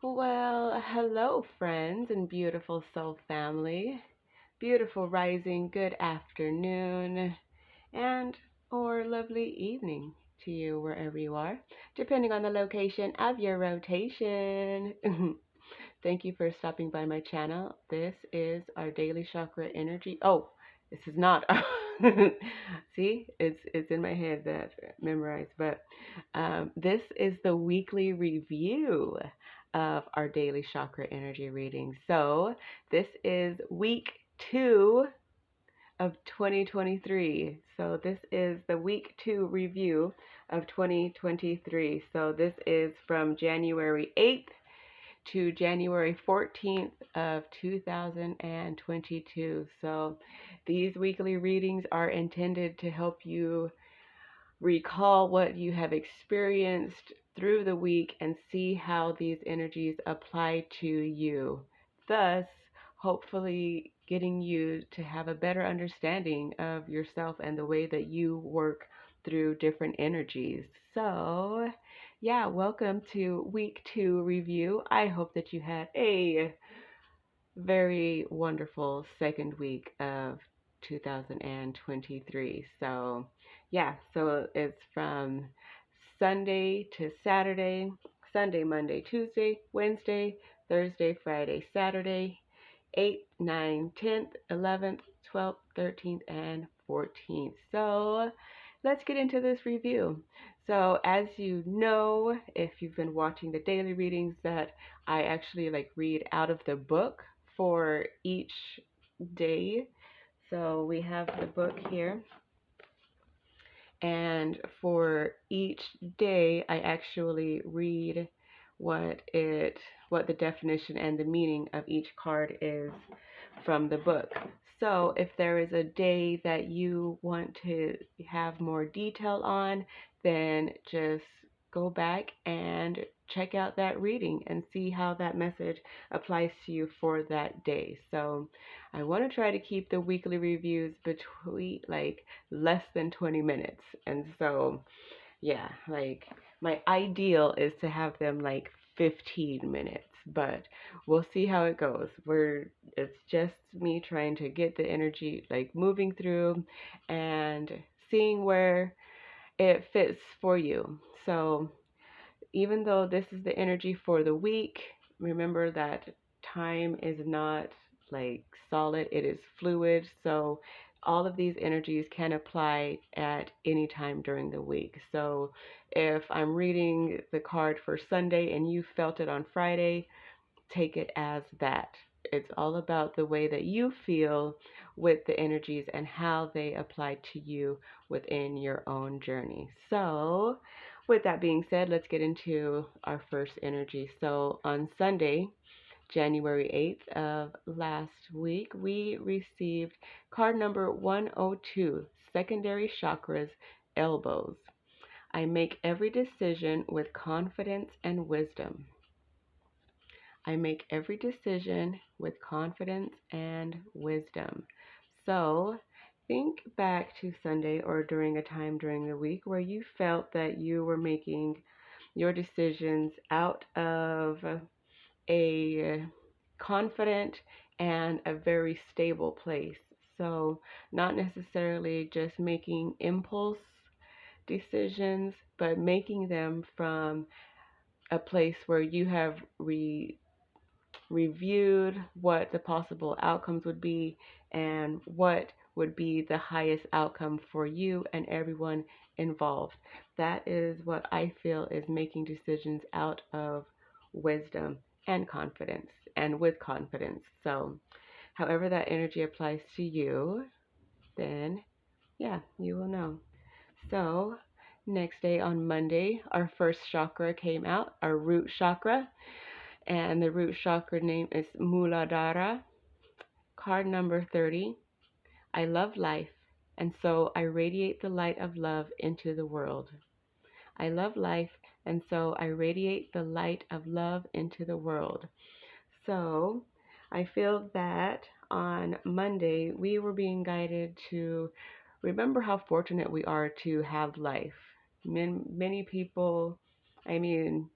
Well, hello, friends and beautiful soul family. Beautiful rising, good afternoon, and or lovely evening to you wherever you are, depending on the location of your rotation. Thank you for stopping by my channel. This is our daily chakra energy. Oh, this is not. See, it's in my head that memorized, but this is the weekly review of our daily chakra energy reading. So this is week 2 of 2023. So this is the week 2 review of 2023. So this is from January 8th to January 14th of 2022. So these weekly readings are intended to help you recall what you have experienced through the week and see how these energies apply to you. Thus, hopefully, getting you to have a better understanding of yourself and the way that you work through different energies. So, yeah, welcome to week 2 review. I hope that you had a very wonderful second week of 2023. So, yeah, so it's from Sunday to Saturday, Sunday, Monday, Tuesday, Wednesday, Thursday, Friday, Saturday, 8th, 9th, 10th, 11th, 12th, 13th, and 14th. So, let's get into this review. So, as you know, if you've been watching the daily readings, that I actually read out of the book for each day. So we have the book here, and for each day I actually read what the definition and the meaning of each card is from the book. So if there is a day that you want to have more detail on, then just go back and check out that reading and see how that message applies to you for that day. So I want to try to keep the weekly reviews between less than 20 minutes. And so, yeah, my ideal is to have them 15 minutes, but we'll see how it goes. It's just me trying to get the energy moving through and seeing where it fits for you. So, even though this is the energy for the week, remember that time is not solid, it is fluid. So all of these energies can apply at any time during the week. So if I'm reading the card for Sunday and you felt it on Friday, take it as that. It's all about the way that you feel with the energies and how they apply to you within your own journey. So, with that being said, let's get into our first energy. So, on Sunday, January 8th of last week, we received card number 102, Secondary Chakras, Elbows. I make every decision with confidence and wisdom. I make every decision with confidence and wisdom. So, think back to Sunday or during a time during the week where you felt that you were making your decisions out of a confident and a very stable place. So, not necessarily just making impulse decisions, but making them from a place where you have reviewed what the possible outcomes would be and what would be the highest outcome for you and everyone involved. That is what I feel is making decisions out of wisdom and confidence and with confidence. So, however that energy applies to you, then yeah, you will know. So, next day on Monday, our first chakra came out, our root chakra, and the root chakra name is Muladhara. Card number 30. I love life, and so I radiate the light of love into the world. I love life, and so I radiate the light of love into the world. So I feel that on Monday we were being guided to remember how fortunate we are to have life. Many people, I mean,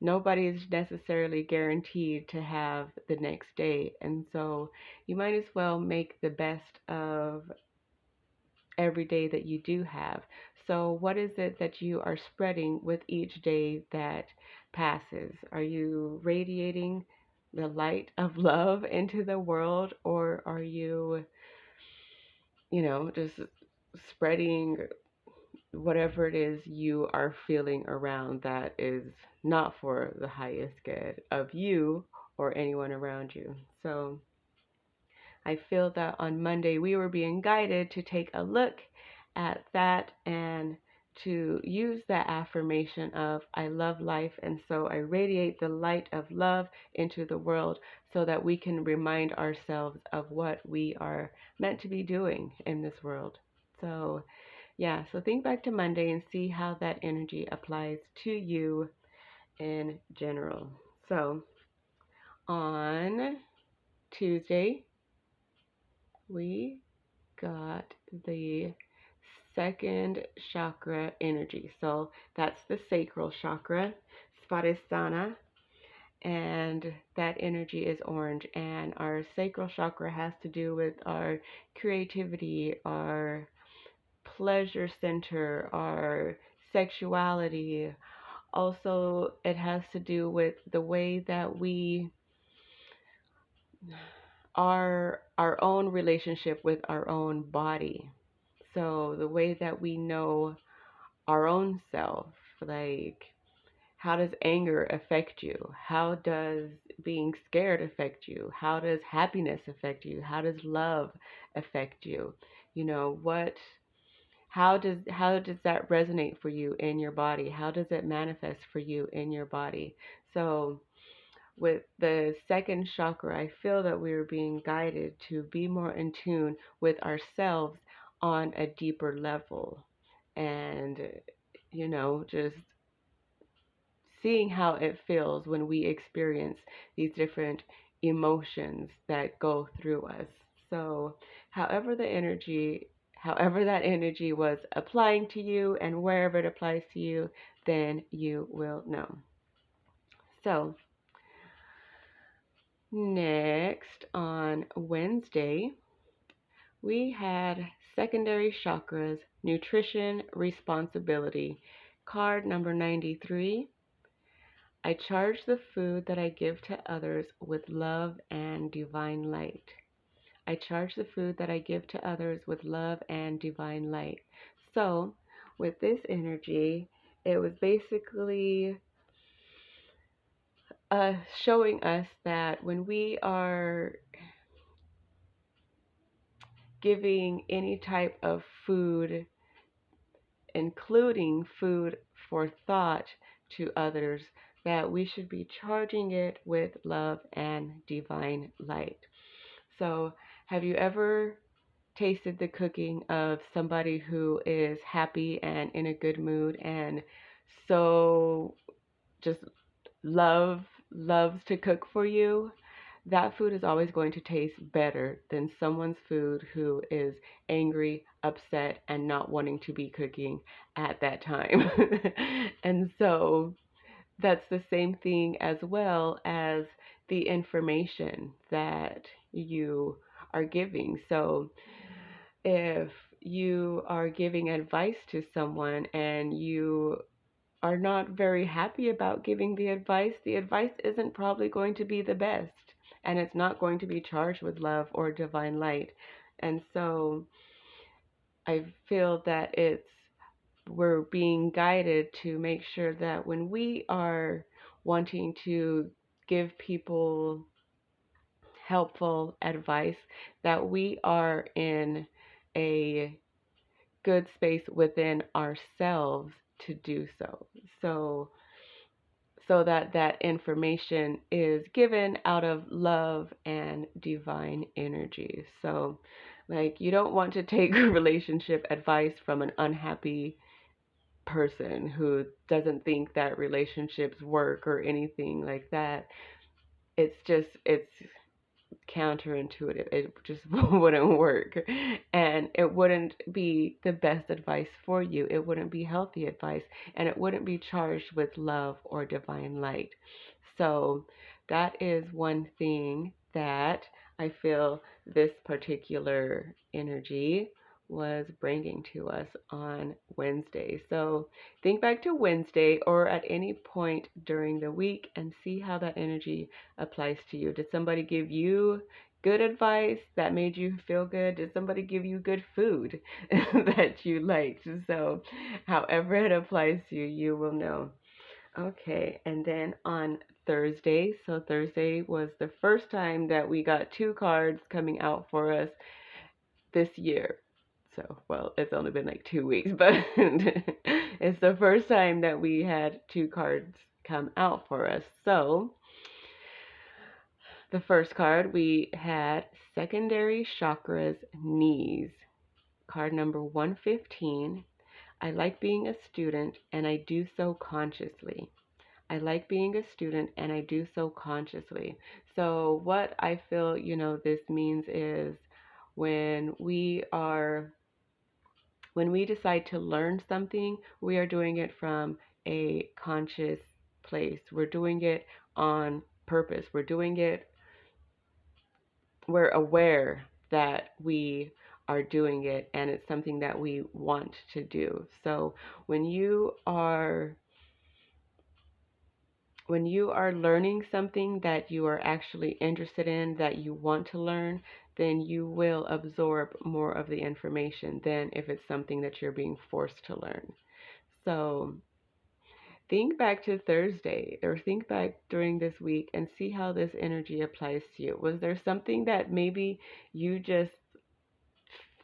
nobody is necessarily guaranteed to have the next day. And so you might as well make the best of every day that you do have. So, what is it that you are spreading with each day that passes? Are you radiating the light of love into the world, or are you, just spreading whatever it is you are feeling around that is not for the highest good of you or anyone around you? So, I feel that on Monday we were being guided to take a look at that and to use that affirmation of I love life, and so I radiate the light of love into the world so that we can remind ourselves of what we are meant to be doing in this world. So, yeah, so think back to Monday and see how that energy applies to you in general. So, on Tuesday, we got the second chakra energy. So that's the sacral chakra, Svadhisthana, and that energy is orange. And our sacral chakra has to do with our creativity, our pleasure center, our sexuality. Also, it has to do with the way that we our own relationship with our own body. So the way that we know our own self, like how does anger affect you? How does being scared affect you? How does happiness affect you? How does love affect you? What how does that resonate for you in your body? How does it manifest for you in your body? So with the second chakra, I feel that we are being guided to be more in tune with ourselves on a deeper level. And, just seeing how it feels when we experience these different emotions that go through us. So, however that energy was applying to you and wherever it applies to you, then you will know. So, next, on Wednesday, we had secondary chakras, nutrition, responsibility. Card number 93. I charge the food that I give to others with love and divine light. I charge the food that I give to others with love and divine light. So, with this energy, it was basically showing us that when we are giving any type of food, including food for thought to others, that we should be charging it with love and divine light. So, have you ever tasted the cooking of somebody who is happy and in a good mood and so just loves to cook for you? That food is always going to taste better than someone's food who is angry, upset, and not wanting to be cooking at that time. And so that's the same thing as well as the information that you are giving. So if you are giving advice to someone and you are not very happy about giving the advice isn't probably going to be the best, and it's not going to be charged with love or divine light. And so I feel that we're being guided to make sure that when we are wanting to give people helpful advice, that we are in a good space within ourselves to do so. So that information is given out of love and divine energy. So, like, you don't want to take relationship advice from an unhappy person who doesn't think that relationships work or anything like that. It's counterintuitive. It just wouldn't work. And it wouldn't be the best advice for you. It wouldn't be healthy advice. And it wouldn't be charged with love or divine light. So that is one thing that I feel this particular energy was bringing to us on Wednesday. So think back to Wednesday or at any point during the week and see how that energy applies to you. Did somebody give you good advice that made you feel good? Did somebody give you good food that you liked? So, however it applies to you, you will know. Okay, and then on Thursday, so Thursday was the first time that we got two cards coming out for us this year. So, well, it's only been like 2 weeks, but it's the first time that we had two cards come out for us. So, the first card we had secondary chakras knees. Card number 115. I like being a student and I do so consciously. I like being a student and I do so consciously. So what I feel, this means is when we decide to learn something, we are doing it from a conscious place. We're doing it on purpose. We're aware that we are doing it and it's something that we want to do. So when you are learning something that you are actually interested in, that you want to learn, then you will absorb more of the information than if it's something that you're being forced to learn. So think back to Thursday or think back during this week and see how this energy applies to you. Was there something that maybe you just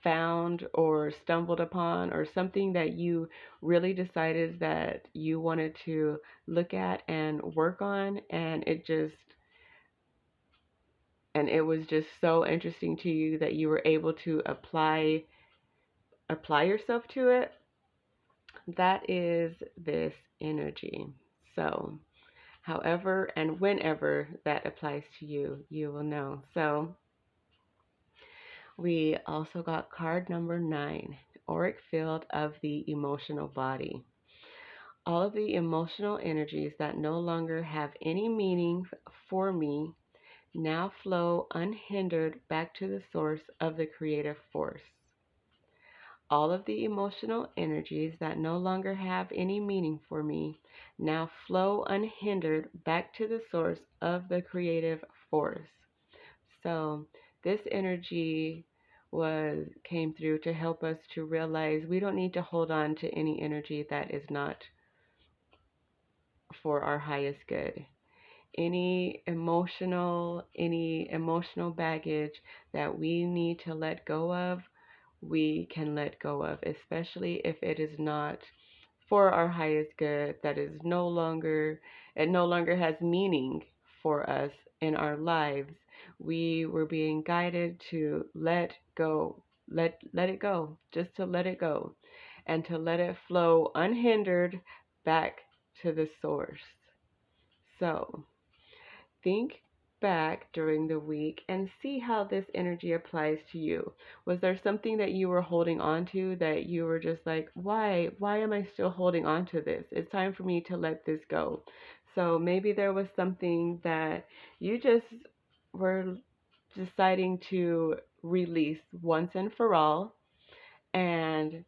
found or stumbled upon, or something that you really decided that you wanted to look at and work on, and it was just so interesting to you that you were able to apply yourself to it? That is this energy. So however and whenever that applies to you, you will know. So we also got card number 9, auric field of the emotional body. All of the emotional energies that no longer have any meaning for me now flow unhindered back to the source of the creative force. All of the emotional energies that no longer have any meaning for me now flow unhindered back to the source of the creative force. So this energy came through to help us to realize we don't need to hold on to any energy that is not for our highest good. Any emotional baggage that we need to let go of, we can let go of, especially if it is not for our highest good, that is it no longer has meaning for us in our lives. We were being guided to let go, let it go, just to let it go, and to let it flow unhindered back to the source. So think back during the week and see how this energy applies to you. Was there something that you were holding on to that you were just like, why am I still holding on to this? It's time for me to let this go. So maybe there was something that you just were deciding to release once and for all, and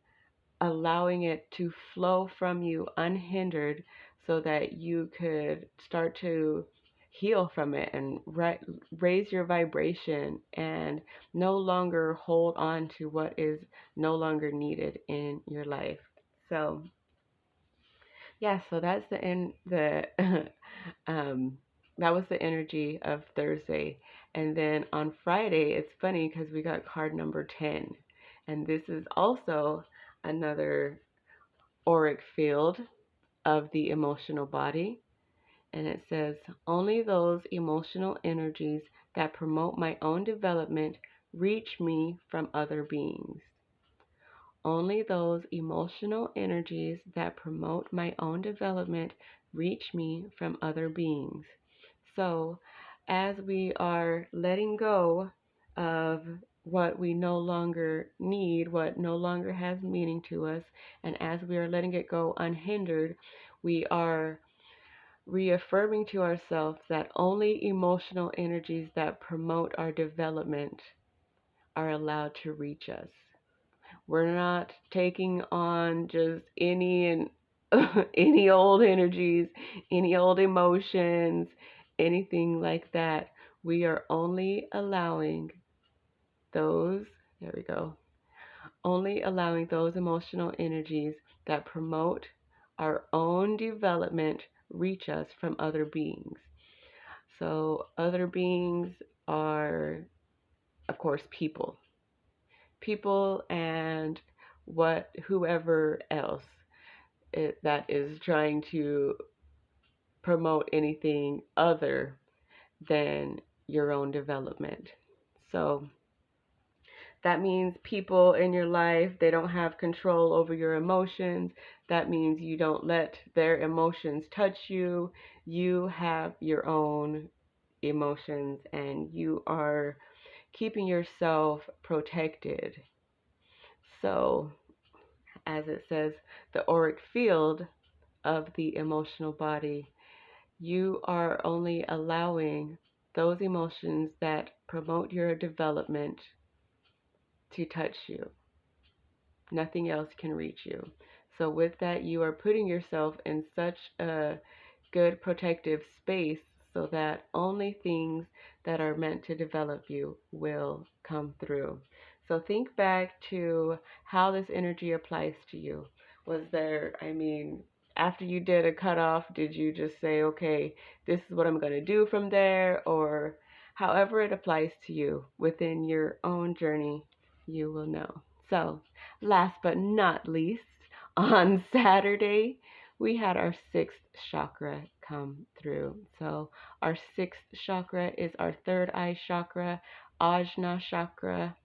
allowing it to flow from you unhindered so that you could start to heal from it and raise your vibration and no longer hold on to what is no longer needed in your life. So yeah, so that's the um that was the energy of Thursday. And then on Friday, it's funny because we got card number 10. And this is also another auric field of the emotional body. And it says, only those emotional energies that promote my own development reach me from other beings. Only those emotional energies that promote my own development reach me from other beings. So, as we are letting go of what we no longer need, what no longer has meaning to us, and as we are letting it go unhindered, we are reaffirming to ourselves that only emotional energies that promote our development are allowed to reach us. We're not taking on just any and any old energies, any old emotions, anything like that. We are only allowing those, there we go, only allowing those emotional energies that promote our own development reach us from other beings. So, other beings are, of course, people and whoever else that is trying to promote anything other than your own development. So that means people in your life, they don't have control over your emotions. That means you don't let their emotions touch you. You have your own emotions and you are keeping yourself protected. So, as it says, the auric field of the emotional body, you are only allowing those emotions that promote your development to touch you. Nothing else can reach you. So, with that, you are putting yourself in such a good protective space so that only things that are meant to develop you will come through. So, think back to how this energy applies to you. Was there, after you did a cutoff, did you just say, okay, this is what I'm going to do from there? Or however it applies to you within your own journey, you will know. So, last but not least, on Saturday, we had our sixth chakra come through. So, our sixth chakra is our third eye chakra, Ajna chakra,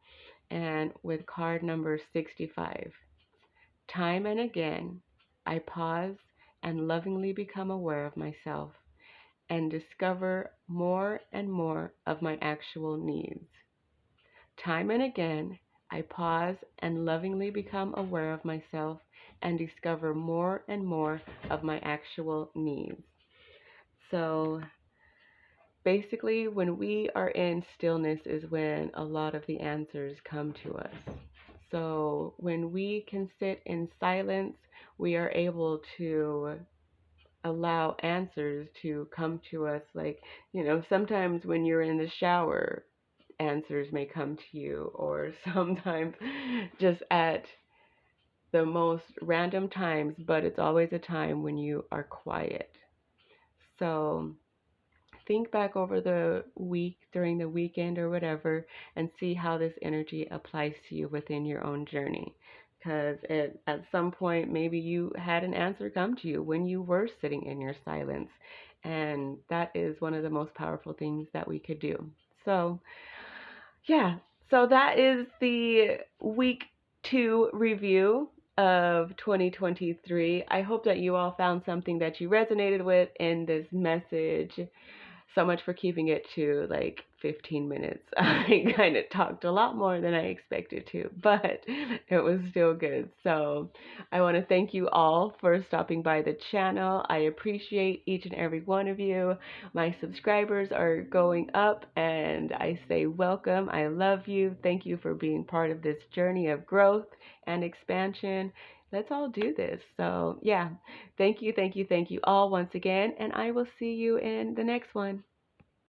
and with card number 65. Time and again, I pause and lovingly become aware of myself and discover more and more of my actual needs. Time and again, I pause and lovingly become aware of myself and discover more and more of my actual needs. So basically, when we are in stillness is when a lot of the answers come to us. So when we can sit in silence, we are able to allow answers to come to us. Like, sometimes when you're in the shower, answers may come to you, or sometimes just at the most random times, but it's always a time when you are quiet. So think back over the week, during the weekend or whatever, and see how this energy applies to you within your own journey. Because at some point, maybe you had an answer come to you when you were sitting in your silence. And that is one of the most powerful things that we could do. So, yeah, so that is the week 2 review of 2023. I hope that you all found something that you resonated with in this message. So much for keeping it to like 15 minutes. I kind of talked a lot more than I expected to, but it was still good. So I want to thank you all for stopping by the channel. I appreciate each and every one of you. My subscribers are going up and I say welcome. I love you. Thank you for being part of this journey of growth and expansion. Let's all do this. So yeah, thank you all once again, and I will see you in the next one.